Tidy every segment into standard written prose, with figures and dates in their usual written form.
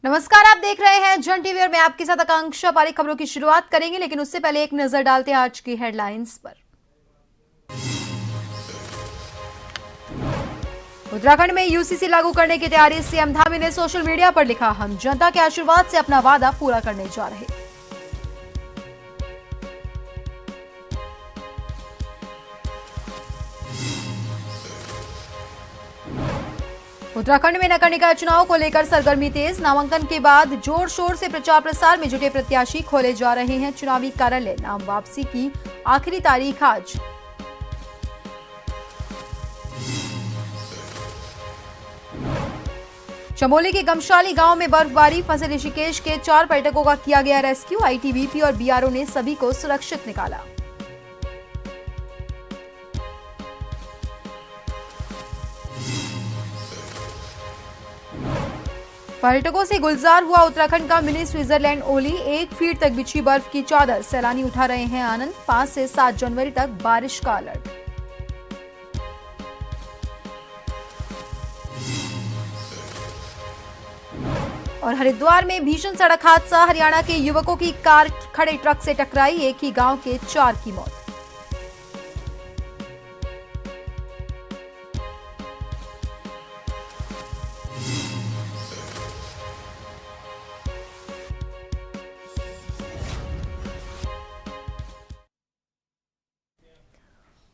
नमस्कार, आप देख रहे हैं जन टीवी और मैं आपके साथ आकांक्षा पारी। खबरों की शुरुआत करेंगे, लेकिन उससे पहले एक नजर डालते हैं आज की हेडलाइंस पर। उत्तराखंड में यूसीसी लागू करने की तैयारी, सीएम धामी ने सोशल मीडिया पर लिखा, हम जनता के आशीर्वाद से अपना वादा पूरा करने जा रहे। उत्तराखंड में नगर निकाय चुनाव को लेकर सरगर्मी तेज, नामांकन के बाद जोर शोर से प्रचार प्रसार में जुटे प्रत्याशी खोले जा रहे हैं चुनावी कार्यालय। नाम वापसी की आखिरी तारीख आज। चमोली के गमशाली गांव में बर्फबारी, फंसे ऋषिकेश के 4 पर्यटकों का किया गया रेस्क्यू। आईटीबीपी और बीआरओ ने सभी को सुरक्षित निकाला। पर्यटकों से गुलजार हुआ उत्तराखंड का मिनी स्विट्जरलैंड ओली, 1 फीट तक बिछी बर्फ की चादर, सैलानी उठा रहे हैं आनंद। 5 से 7 जनवरी तक बारिश का अलर्ट। और हरिद्वार में भीषण सड़क हादसा, हरियाणा के युवकों की कार खड़े ट्रक से टकराई, एक ही गांव के 4 की मौत।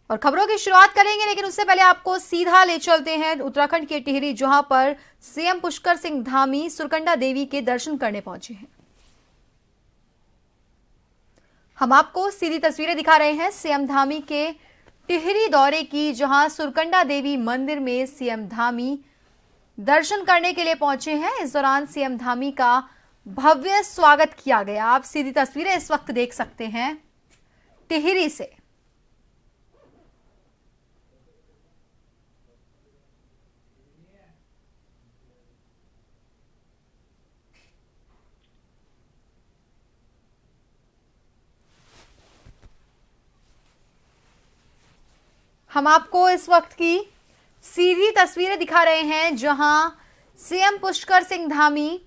और खबरों की शुरुआत करेंगे, लेकिन उससे पहले आपको सीधा ले चलते हैं उत्तराखंड के टिहरी, जहां पर सीएम पुष्कर सिंह धामी सुरकंडा देवी के दर्शन करने पहुंचे हैं। हम आपको सीधी तस्वीरें दिखा रहे हैं सीएम धामी के टिहरी दौरे की, जहां सुरकंडा देवी मंदिर में सीएम धामी दर्शन करने के लिए पहुंचे हैं। इस दौरान सीएम धामी का भव्य स्वागत किया गया। आप सीधी तस्वीरें इस वक्त देख सकते हैं टिहरी से। हम आपको इस वक्त की सीधी तस्वीरें दिखा रहे हैं, जहां सीएम पुष्कर सिंह धामी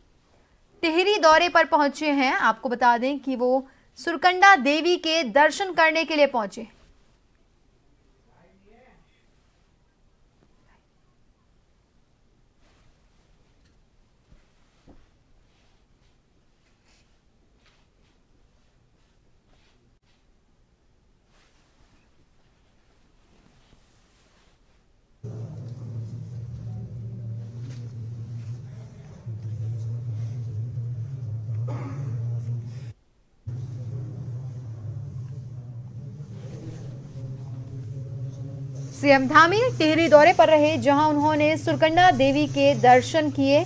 टिहरी दौरे पर पहुंचे हैं। आपको बता दें कि वो सुरकंडा देवी के दर्शन करने के लिए पहुंचे। सीएम धामी टिहरी दौरे पर रहे, जहां उन्होंने सुरकंडा देवी के दर्शन किए।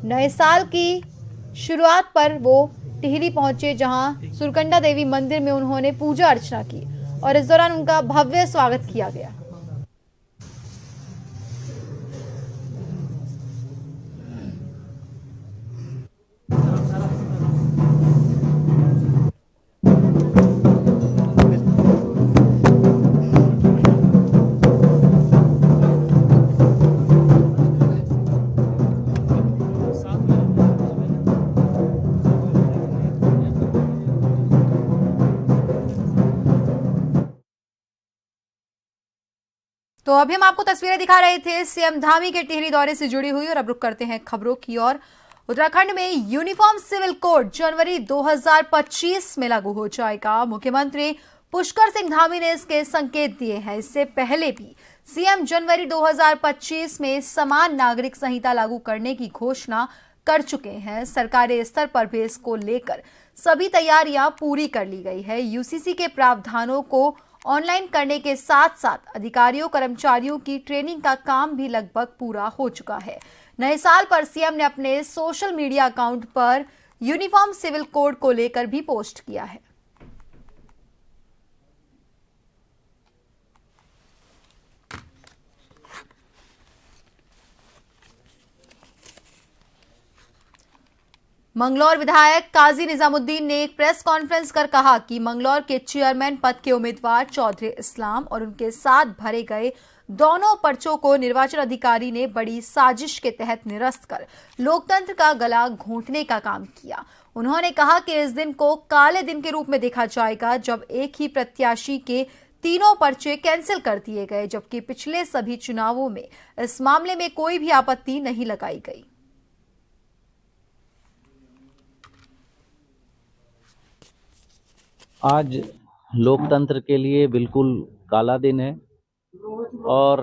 नए साल की शुरुआत पर वो टिहरी पहुंचे, जहां सुरकंडा देवी मंदिर में उन्होंने पूजा अर्चना की और इस दौरान उनका भव्य स्वागत किया गया। तो अभी हम आपको तस्वीरें दिखा रहे थे सीएम धामी के टिहरी दौरे से जुड़ी हुई, और अब रुक करते हैं खबरों की ओर। उत्तराखंड में यूनिफॉर्म सिविल कोड जनवरी 2025 में लागू हो जाएगा। मुख्यमंत्री पुष्कर सिंह धामी ने इसके संकेत दिए हैं। इससे पहले भी सीएम जनवरी 2025 में समान नागरिक संहिता लागू करने की घोषणा कर चुके हैं। सरकारी स्तर पर भी इसको लेकर सभी तैयारियां पूरी कर ली गई है। यूसीसी के प्रावधानों को ऑनलाइन करने के साथ साथ अधिकारियों कर्मचारियों की ट्रेनिंग का काम भी लगभग पूरा हो चुका है। नए साल पर सीएम ने अपने सोशल मीडिया अकाउंट पर यूनिफॉर्म सिविल कोड को लेकर भी पोस्ट किया है। मंगलौर विधायक काजी निजामुद्दीन ने एक प्रेस कॉन्फ्रेंस कर कहा कि मंगलौर के चेयरमैन पद के उम्मीदवार चौधरी इस्लाम और उनके साथ भरे गए दोनों पर्चों को निर्वाचन अधिकारी ने बड़ी साजिश के तहत निरस्त कर लोकतंत्र का गला घोंटने का काम किया। उन्होंने कहा कि इस दिन को काले दिन के रूप में देखा जाएगा जब एक ही प्रत्याशी के तीनों पर्चे कैंसिल कर दिए गए, जबकि पिछले सभी चुनावों में इस मामले में कोई भी आपत्ति नहीं लगाई गई। आज लोकतंत्र के लिए बिल्कुल काला दिन है और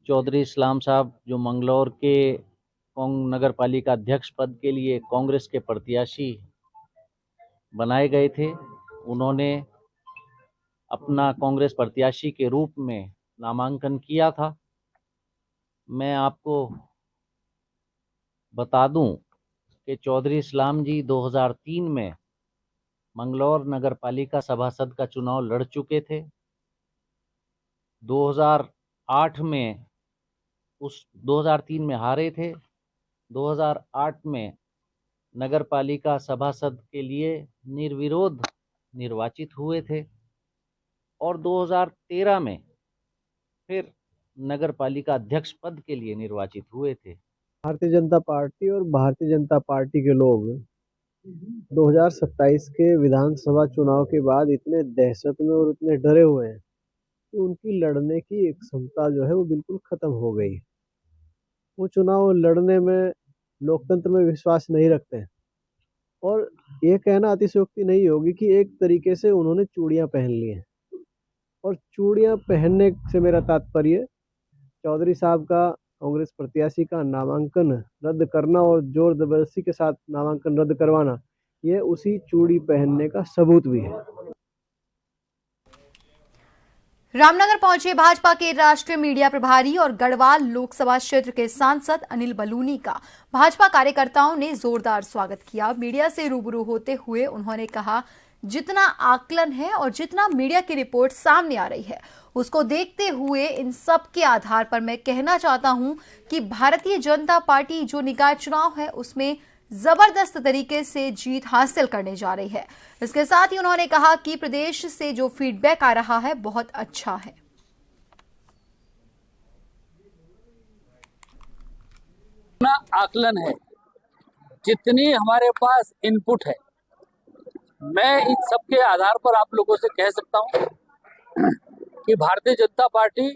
चौधरी इस्लाम साहब जो मंगलौर के नगर पालिका अध्यक्ष पद के लिए कांग्रेस के प्रत्याशी बनाए गए थे, उन्होंने अपना कांग्रेस प्रत्याशी के रूप में नामांकन किया था। मैं आपको बता दूं कि चौधरी इस्लाम जी 2003 में मंगलौर नगर पालिका सभासद का चुनाव लड़ चुके थे। 2008 में 2003 में हारे थे। 2008 में नगर पालिका सभासद के लिए निर्विरोध निर्वाचित हुए थे और 2013 में फिर नगर पालिका अध्यक्ष पद के लिए निर्वाचित हुए थे। भारतीय जनता पार्टी और भारतीय जनता पार्टी के लोग 2027 के विधानसभा चुनाव के बाद इतने दहशत में और इतने डरे हुए हैं कि उनकी लड़ने की एक क्षमता जो है वो बिल्कुल खत्म हो गई। वो चुनाव लड़ने में लोकतंत्र में विश्वास नहीं रखते हैं और ये कहना अतिशयोक्ति नहीं होगी कि एक तरीके से उन्होंने चूड़ियां पहन ली हैं। और चूड़ियां पहनने से मेरा तात्पर्य चौधरी साहब का कांग्रेस प्रत्याशी का नामांकन रद्द करना और जोर जबरदस्ती के साथ नामांकन रद्द करवाना, ये उसी चूड़ी पहनने का सबूत भी है। रामनगर पहुंचे भाजपा के राष्ट्रीय मीडिया प्रभारी और गढ़वाल लोकसभा क्षेत्र के सांसद अनिल बलूनी का भाजपा कार्यकर्ताओं ने जोरदार स्वागत किया। मीडिया से रूबरू होते हुए उन्होंने कहा, जितना आकलन है और जितना मीडिया की रिपोर्ट सामने आ रही है उसको देखते हुए इन सब के आधार पर मैं कहना चाहता हूं कि भारतीय जनता पार्टी जो निकाय चुनाव है उसमें जबरदस्त तरीके से जीत हासिल करने जा रही है। इसके साथ ही उन्होंने कहा कि प्रदेश से जो फीडबैक आ रहा है बहुत अच्छा है। आकलन है, जितनी हमारे पास इनपुट है, मैं इन सब के आधार पर आप लोगों से कह सकता हूं कि भारतीय जनता पार्टी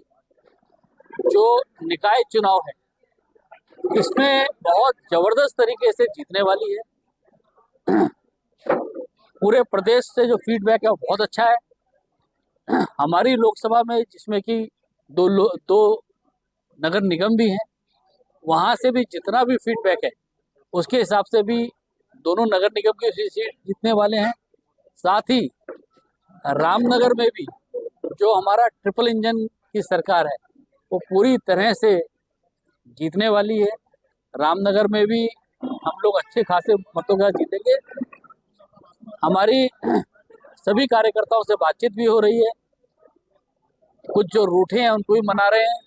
जो निकाय चुनाव है इसमें बहुत जबरदस्त तरीके से जीतने वाली है। पूरे प्रदेश से जो फीडबैक है वो बहुत अच्छा है। हमारी लोकसभा में जिसमें कि दो नगर निगम भी हैं, वहां से भी जितना भी फीडबैक है उसके हिसाब से भी दोनों नगर निगम की सीट जीतने वाले हैं। साथ ही रामनगर में भी जो हमारा ट्रिपल इंजन की सरकार है वो पूरी तरह से जीतने वाली है। रामनगर में भी हम लोग अच्छे खासे मतों का जीतेंगे। हमारी सभी कार्यकर्ताओं से बातचीत भी हो रही है, कुछ जो रूठे हैं उनको भी मना रहे हैं।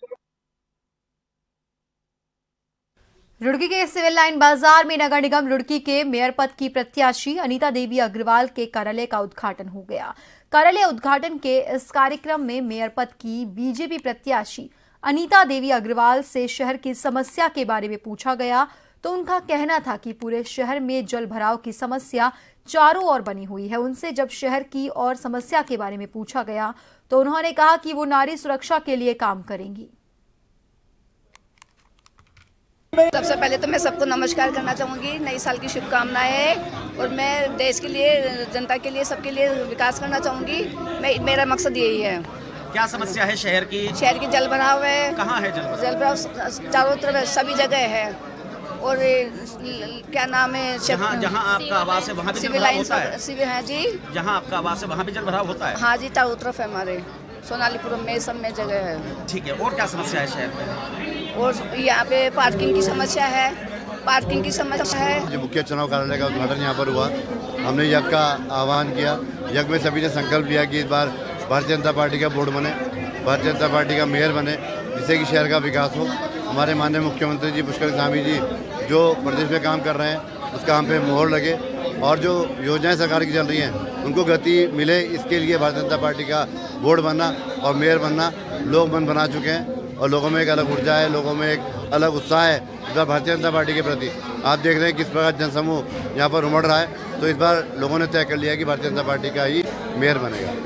रुड़की के सिविल लाइन बाजार में नगर निगम रुड़की के मेयर पद की प्रत्याशी अनीता देवी अग्रवाल के कार्यालय का उद्घाटन हो गया। कार्यालय उद्घाटन के इस कार्यक्रम में मेयर पद की बीजेपी प्रत्याशी अनीता देवी अग्रवाल से शहर की समस्या के बारे में पूछा गया तो उनका कहना था कि पूरे शहर में जल भराव की समस्या चारों ओर बनी हुई है। उनसे जब शहर की और समस्या के बारे में पूछा गया तो उन्होंने कहा कि वो नारी सुरक्षा के लिए काम करेंगी। सबसे पहले तो मैं सबको नमस्कार करना चाहूँगी, नई साल की शुभकामनाएं। और मैं देश के लिए, जनता के लिए, सबके लिए विकास करना चाहूँगी। मेरा मकसद यही है। क्या समस्या है शहर की? शहर की जल भराव है। कहाँ है जल भराव? चारों तरफ सभी जगह है। और क्या नाम है, जहाँ आपका आवास है वहाँ भी जल भराव होता है? सिविल है जी। जहाँ आपका आवास है वहाँ भी जल भराव होता है? हाँ जी, चारों तरफ है, हमारे सोनालीपुरम में सब में जगह है। ठीक है, और क्या समस्या है शहर में? और यहाँ पे पार्किंग की समस्या है। पार्किंग की समस्या है। जो मुख्य चुनाव कार्यालय का उद्घाटन यहाँ पर हुआ, हमने यज्ञ का आह्वान किया। यज्ञ में सभी ने संकल्प लिया कि इस बार भारतीय जनता पार्टी का बोर्ड बने, भारतीय जनता पार्टी का मेयर बने, जिससे कि शहर का विकास हो। हमारे माननीय मुख्यमंत्री जी पुष्कर धामी जी जो प्रदेश में काम कर रहे हैं उसका हम पे मोहर लगे और जो योजनाएं सरकार की चल रही हैं उनको गति मिले, इसके लिए भारतीय जनता पार्टी का बोर्ड बनना और मेयर बनना लोग मन बना चुके हैं और लोगों में एक अलग ऊर्जा है, लोगों में एक अलग उत्साह है इस बार भारतीय जनता पार्टी के प्रति। आप देख रहे हैं किस प्रकार जनसमूह यहाँ पर उमड़ रहा है, तो इस बार लोगों ने तय कर लिया कि भारतीय जनता पार्टी का ही मेयर बनेगा।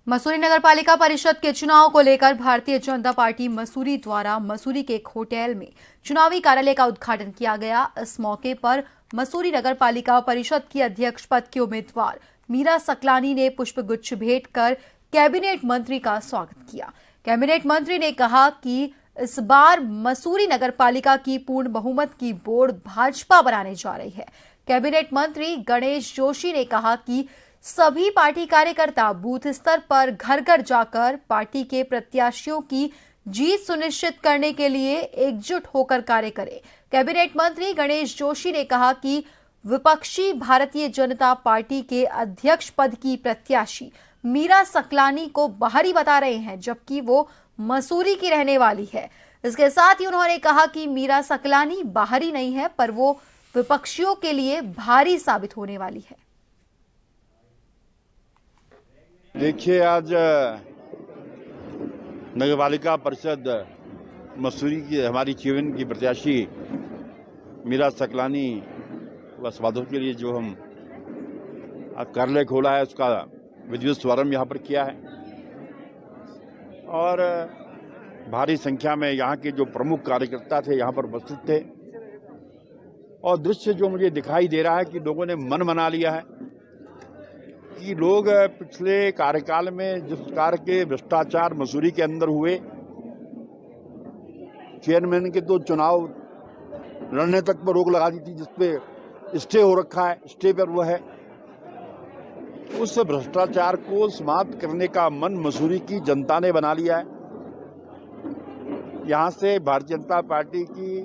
मसूरी नगर पालिका परिषद के चुनाव को लेकर भारतीय जनता पार्टी मसूरी द्वारा मसूरी के एक होटल में चुनावी कार्यालय का उद्घाटन किया गया। इस मौके पर मसूरी नगर पालिका परिषद की अध्यक्ष पद के उम्मीदवार मीरा सकलानी ने पुष्पगुच्छ भेंट कर कैबिनेट मंत्री का स्वागत किया। कैबिनेट मंत्री ने कहा कि इस बार मसूरी नगर पालिका की पूर्ण बहुमत की बोर्ड भाजपा बनाने जा रही है। कैबिनेट मंत्री गणेश जोशी ने कहा कि सभी पार्टी कार्यकर्ता बूथ स्तर पर घर घर जाकर पार्टी के प्रत्याशियों की जीत सुनिश्चित करने के लिए एकजुट होकर कार्य करें। कैबिनेट मंत्री गणेश जोशी ने कहा कि विपक्षी भारतीय जनता पार्टी के अध्यक्ष पद की प्रत्याशी मीरा सकलानी को बाहरी बता रहे हैं, जबकि वो मसूरी की रहने वाली है। इसके साथ ही उन्होंने कहा कि मीरा सकलानी बाहरी नहीं है, पर वो विपक्षियों के लिए भारी साबित होने वाली है। देखिए, आज नगरपालिका परिषद मसूरी की हमारी चेयरमैन की प्रत्याशी मीरा सकलानी व स्वागत के लिए जो हम कार्यालय खोला है उसका विधिवत शुभारंभ यहाँ पर किया है और भारी संख्या में यहाँ के जो प्रमुख कार्यकर्ता थे यहाँ पर उपस्थित थे और दृश्य जो मुझे दिखाई दे रहा है कि लोगों ने मन बना लिया है कि लोग पिछले कार्यकाल में जिस प्रकार के भ्रष्टाचार मसूरी के अंदर हुए, चेयरमैन के तो चुनाव लड़ने तक पर रोक लगा दी थी, जिसपे स्टे हो रखा है, स्टे पर वो है। उस भ्रष्टाचार को समाप्त करने का मन मसूरी की जनता ने बना लिया है। यहाँ से भारतीय जनता पार्टी की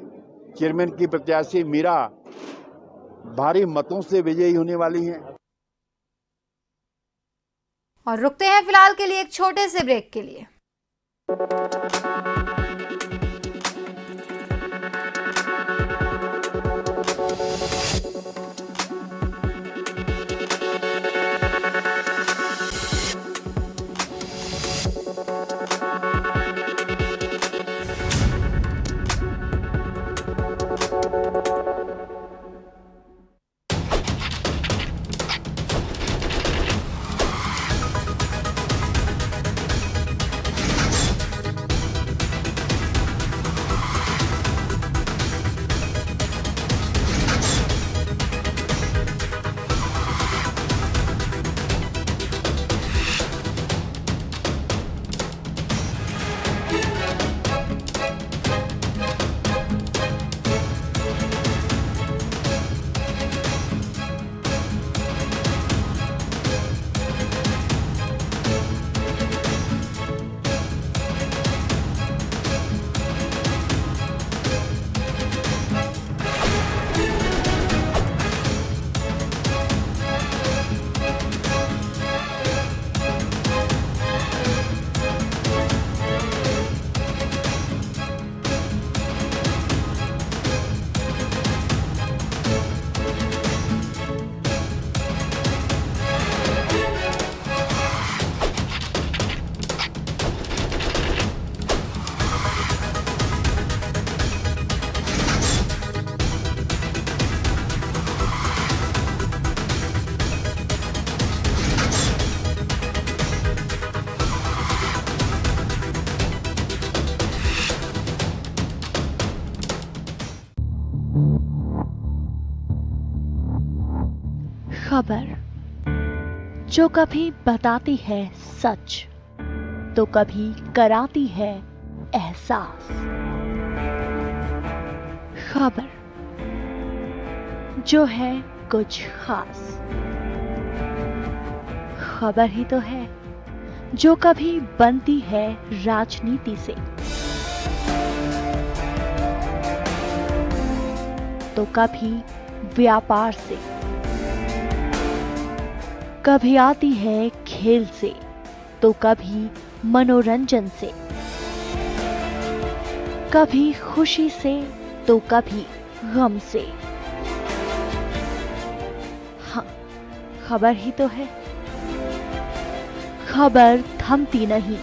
चेयरमैन की प्रत्याशी मीरा भारी मतों से विजयी होने वाली हैं। और रुकते हैं फिलहाल के लिए एक छोटे से ब्रेक के लिए। खबर जो कभी बताती है सच तो कभी कराती है एहसास। खबर जो है कुछ खास। खबर ही तो है जो कभी बनती है राजनीति से। तो कभी व्यापार से, कभी आती है खेल से तो कभी मनोरंजन से, कभी खुशी से तो कभी गम से। हाँ, खबर ही तो है, खबर थमती नहीं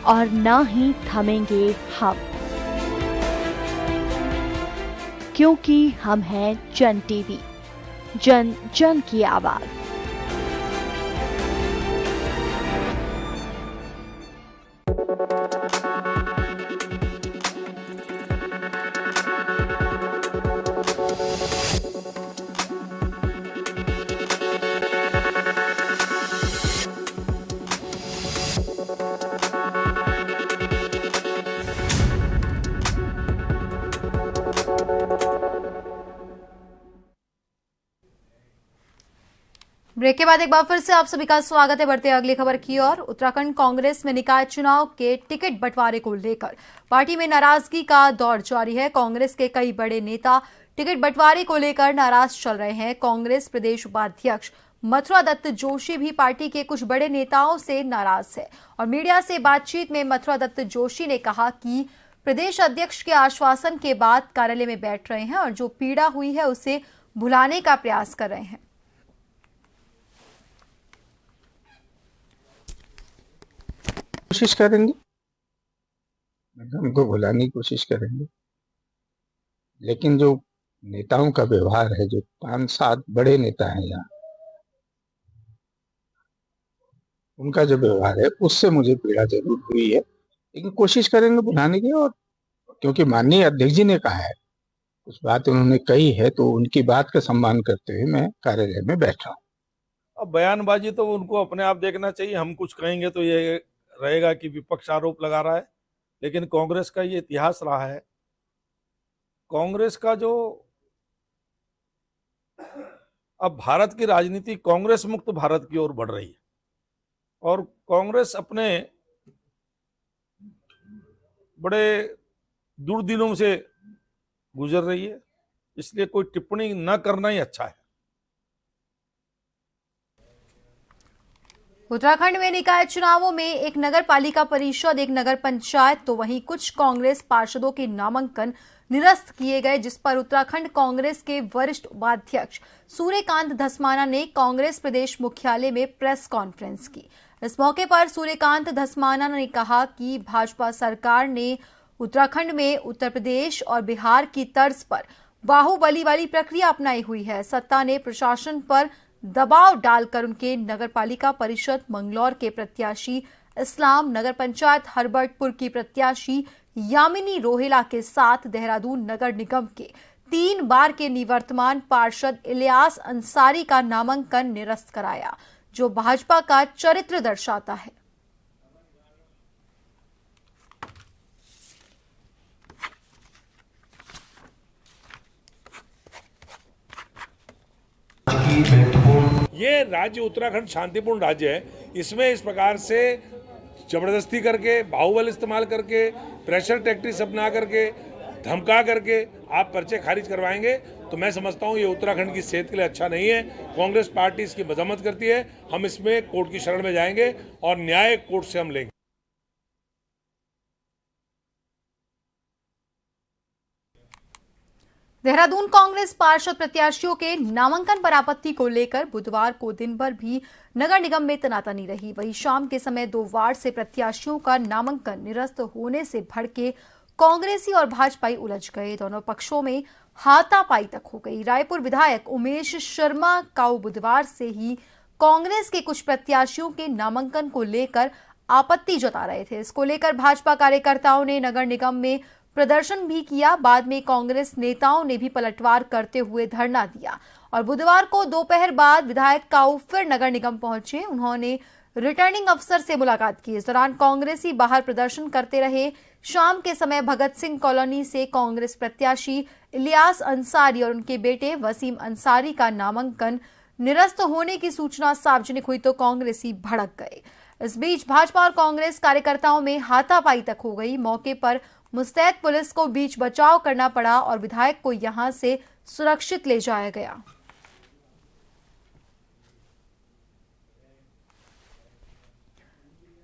और ना ही थमेंगे हम, क्योंकि हम हैं जन टीवी, जन जन की आवाज। ब्रेक के बाद एक बार फिर से आप सभी का स्वागत है। बढ़ते हैं अगली खबर की ओर। उत्तराखंड कांग्रेस में निकाय चुनाव के टिकट बंटवारे को लेकर पार्टी में नाराजगी का दौर जारी है। कांग्रेस के कई बड़े नेता टिकट बंटवारे को लेकर नाराज चल रहे हैं। कांग्रेस प्रदेश उपाध्यक्ष मथुरा दत्त जोशी भी पार्टी के कुछ बड़े नेताओं से नाराज है और मीडिया से बातचीत में मथुरा दत्त जोशी ने कहा कि प्रदेश अध्यक्ष के आश्वासन के बाद कार्यालय में बैठ रहे हैं और जो पीड़ा हुई है उसे भुलाने का प्रयास कर रहे हैं। कोशिश करेंगे, हमको भुलाने की कोशिश करेंगे, लेकिन जो नेताओं का व्यवहार है, जो 5-7 बड़े नेता हैं यहाँ, उनका जो व्यवहार है उससे मुझे पीड़ा जरूर हुई है, लेकिन कोशिश करेंगे भुलाने की। और क्योंकि माननीय अध्यक्ष जी ने कहा है, कुछ बात उन्होंने कही है, तो उनकी बात का सम्मान करते हुए मैं कार्यालय में बैठा हूँ। अब बयानबाजी तो उनको अपने आप देखना चाहिए। हम कुछ कहेंगे तो ये रहेगा कि विपक्ष आरोप लगा रहा है, लेकिन कांग्रेस का ये इतिहास रहा है। कांग्रेस का जो अब भारत की राजनीति कांग्रेस मुक्त भारत की ओर बढ़ रही है और कांग्रेस अपने बड़े दुर्दिनों से गुजर रही है, इसलिए कोई टिप्पणी न करना ही अच्छा है। उत्तराखंड में निकाय चुनावों में एक नगर पालिका परिषद, एक नगर पंचायत, तो वहीं कुछ कांग्रेस पार्षदों के नामांकन निरस्त किए गए, जिस पर उत्तराखंड कांग्रेस के वरिष्ठ उपाध्यक्ष सूर्यकांत धस्माना ने कांग्रेस प्रदेश मुख्यालय में प्रेस कॉन्फ्रेंस की। इस मौके पर सूर्यकांत धस्माना ने कहा कि भाजपा सरकार ने उत्तराखंड में उत्तर प्रदेश और बिहार की तर्ज पर बाहुबली वाली प्रक्रिया अपनाई हुई है। सत्ता ने प्रशासन पर दबाव डालकर उनके नगरपालिका परिषद मंगलौर के प्रत्याशी इस्लाम, नगर पंचायत हरबर्टपुर की प्रत्याशी यामिनी रोहेला के साथ देहरादून नगर निगम के 3 बार के निवर्तमान पार्षद इलियास अंसारी का नामांकन निरस्त कराया, जो भाजपा का चरित्र दर्शाता है। ये राज्य उत्तराखंड शांतिपूर्ण राज्य है। इसमें इस प्रकार से जबरदस्ती करके, बाहुबल इस्तेमाल करके, प्रेशर टैक्टिक्स अपना करके, धमका करके आप पर्चे खारिज करवाएंगे तो मैं समझता हूँ ये उत्तराखंड की सेहत के लिए अच्छा नहीं है। कांग्रेस पार्टी इसकी मजम्मत करती है। हम इसमें कोर्ट की शरण में जाएंगे और न्याय कोर्ट से हम लेंगे। देहरादून कांग्रेस पार्षद प्रत्याशियों के नामांकन पर आपत्ति को लेकर बुधवार को दिन भर भी नगर निगम में तनातनी रही। वहीं शाम के समय 2 वार्ड से प्रत्याशियों का नामांकन निरस्त होने से भड़के कांग्रेसी और भाजपाई उलझ गए। दोनों पक्षों में हाथापाई तक हो गई। रायपुर विधायक उमेश शर्मा का बुधवार से ही कांग्रेस के कुछ प्रत्याशियों के नामांकन को लेकर आपत्ति जता रहे थे। इसको लेकर भाजपा कार्यकर्ताओं ने नगर निगम में प्रदर्शन भी किया। बाद में कांग्रेस नेताओं ने भी पलटवार करते हुए धरना दिया और बुधवार को दोपहर बाद विधायक काऊ फिर नगर निगम पहुंचे। उन्होंने रिटर्निंग अफसर से मुलाकात की। इस दौरान कांग्रेसी बाहर प्रदर्शन करते रहे। शाम के समय भगत सिंह कॉलोनी से कांग्रेस प्रत्याशी इलियास अंसारी और उनके बेटे वसीम अंसारी का नामांकन निरस्त होने की सूचना सार्वजनिक हुई तो कांग्रेसी भड़क गए। इस बीच भाजपा और कांग्रेस कार्यकर्ताओं में हाथापाई तक हो गई। मौके पर मुस्तैद पुलिस को बीच बचाव करना पड़ा और विधायक को यहां से सुरक्षित ले जाया गया।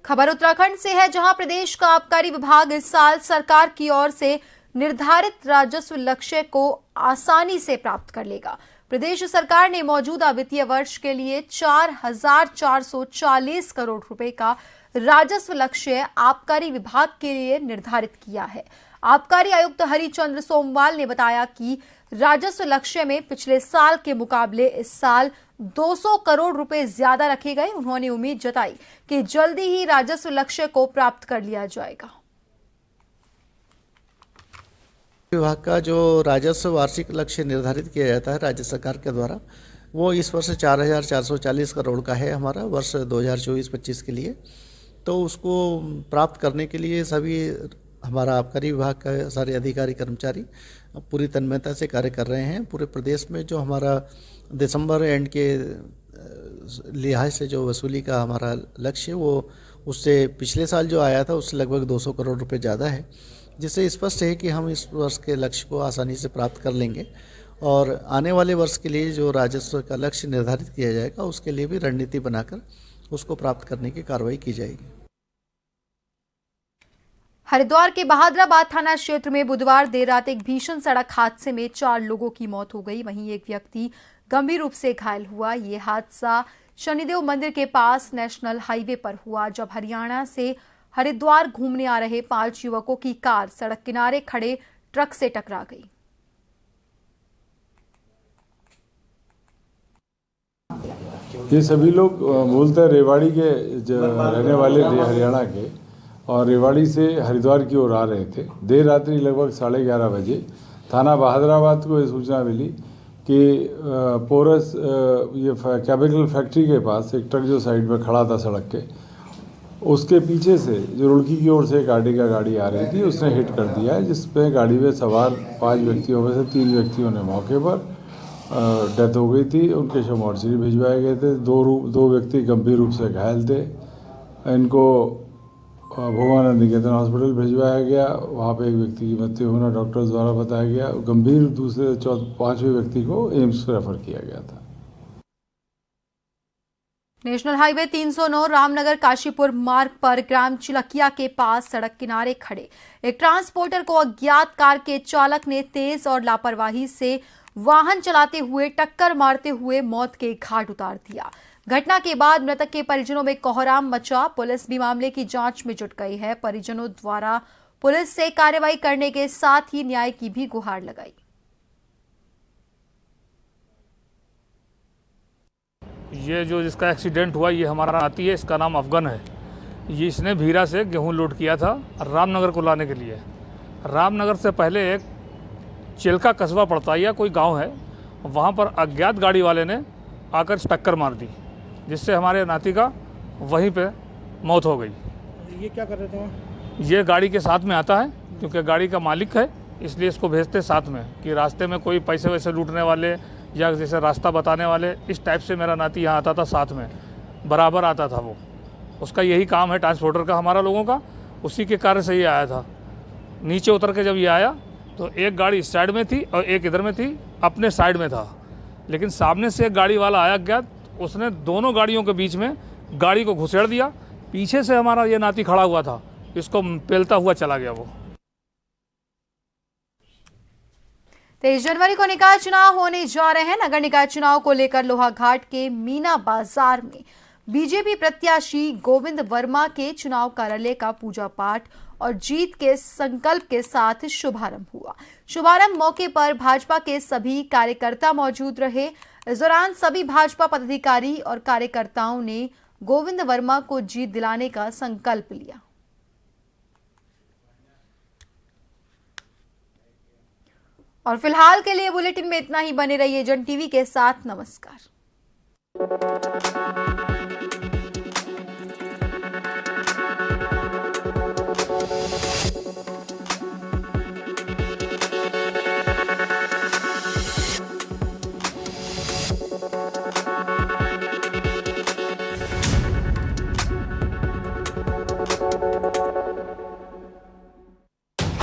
खबर उत्तराखंड से है, जहां प्रदेश का आबकारी विभाग इस साल सरकार की ओर से निर्धारित राजस्व लक्ष्य को आसानी से प्राप्त कर लेगा। प्रदेश सरकार ने मौजूदा वित्तीय वर्ष के लिए 4,440 करोड़ रुपए का राजस्व लक्ष्य आबकारी विभाग के लिए निर्धारित किया है। आबकारी आयुक्त हरिचंद्र सोमवाल ने बताया कि राजस्व लक्ष्य में पिछले साल के मुकाबले इस साल 200 करोड़ रुपए ज्यादा रखे गए। उन्होंने उम्मीद जताई कि जल्दी ही राजस्व लक्ष्य को प्राप्त कर लिया जाएगा। विभाग का जो राजस्व वार्षिक लक्ष्य निर्धारित किया जाता है राज्य सरकार के द्वारा, वो इस वर्ष 4,440 करोड़ का है हमारा वर्ष 2024-25 के लिए। तो उसको प्राप्त करने के लिए सभी हमारा आबकारी विभाग का सारे अधिकारी कर्मचारी पूरी तन्मयता से कार्य कर रहे हैं। पूरे प्रदेश में जो हमारा दिसंबर एंड के लिहाज से जो वसूली का हमारा लक्ष्य, वो उससे पिछले साल जो आया था उससे लगभग 200 करोड़ रुपए ज़्यादा है, जिससे स्पष्ट है कि हम इस वर्ष के लक्ष्य को आसानी से प्राप्त कर लेंगे और आने वाले वर्ष के लिए जो राजस्व का लक्ष्य निर्धारित किया जाएगा उसके लिए भी रणनीति बनाकर उसको प्राप्त करने की कार्रवाई की जाएगी। हरिद्वार के बहादुराबाद थाना क्षेत्र में बुधवार देर रात एक भीषण सड़क हादसे में 4 लोगों की मौत हो गई। वहीं एक व्यक्ति गंभीर रूप से घायल हुआ। ये हादसा शनिदेव मंदिर के पास नेशनल हाईवे पर हुआ, जब हरियाणा से हरिद्वार घूमने आ रहे 5 युवकों की कार सड़क किनारे खड़े ट्रक से टकरा गई। ये सभी लोग मूलतः रेवाड़ी के रहने वाले हरियाणा के और रेवाड़ी से हरिद्वार की ओर आ रहे थे। देर रात्रि लगभग 11:30 बजे थाना बहादुराबाद को ये सूचना मिली कि पोरस ये केमिकल फैक्ट्री के पास एक ट्रक जो साइड में खड़ा था सड़क के, उसके पीछे से जो रुड़की की ओर से गाड़ी आ रही थी, उसने हिट कर दिया है, जिसपे गाड़ी में सवार 5 व्यक्तियों में से 3 व्यक्तियों ने मौके पर डेथ हो गई थी। उनके शव मोर्चरी भिजवाए गए थे। 2 व्यक्ति गंभीर रूप से घायल थे। इनको भोगानंद निकेतन हॉस्पिटल भिजवाया गया। वहाँ पे एक व्यक्ति की मृत्यु होना डॉक्टर्स द्वारा बताया गया। गंभीर दूसरे 5वें व्यक्ति को एम्स रेफर किया गया था। नेशनल हाईवे 309 रामनगर काशीपुर मार्ग पर ग्राम चिलकिया के पास सड़क किनारे खड़े एक ट्रांसपोर्टर को अज्ञात कार के चालक ने तेज और लापरवाही से वाहन चलाते हुए टक्कर मारते हुए मौत के घाट उतार दिया। घटना के बाद मृतक के परिजनों में कोहराम मचा। पुलिस भी मामले की जांच में जुट गई है। परिजनों द्वारा पुलिस से कार्रवाई करने के साथ ही न्याय की भी गुहार लगाई। ये जो जिसका एक्सीडेंट हुआ ये हमारा नाती है, इसका नाम अफगन है। ये इसने भीरा से गेहूं लोड किया था रामनगर को लाने के लिए। रामनगर से पहले एक चिल्का कस्बा पड़ता है या कोई गांव है, वहाँ पर अज्ञात गाड़ी वाले ने आकर टक्कर मार दी, जिससे हमारे नाती का वहीं पे मौत हो गई। ये क्या कर रहे थे वहाँ? ये गाड़ी के साथ में आता है, क्योंकि गाड़ी का मालिक है, इसलिए इसको भेजते साथ में कि रास्ते में कोई पैसे वैसे लूटने वाले या जैसे रास्ता बताने वाले, इस टाइप से मेरा नाती यहाँ आता था, साथ में बराबर आता था। वो उसका यही काम है ट्रांसपोर्टर का, हमारा लोगों का। उसी के कार्य से ये आया था। नीचे उतर के जब ये आया तो एक गाड़ी इस साइड में थी और एक इधर में थी, अपने साइड में था। लेकिन सामने से एक गाड़ी वाला आया गया, उसने दोनों गाड़ियों के बीच में गाड़ी को घुसेड़ दिया। पीछे से हमारा ये नाती खड़ा हुआ था, इसको पेलता हुआ चला गया वो। 23 जनवरी को निकाय चुनाव होने जा रहे हैं। नगर निकाय चुनाव को लेकर लोहाघाट के मीना बाजार में बीजेपी प्रत्याशी गोविंद वर्मा के चुनाव कार्यालय का पूजा पाठ और जीत के संकल्प के साथ शुभारंभ हुआ। शुभारंभ मौके पर भाजपा के सभी कार्यकर्ता मौजूद रहे। इस दौरान सभी भाजपा पदाधिकारी और कार्यकर्ताओं ने गोविंद वर्मा को जीत दिलाने का संकल्प लिया। और फिलहाल के लिए बुलेटिन में इतना ही। बने रहिए जन टीवी के साथ। नमस्कार।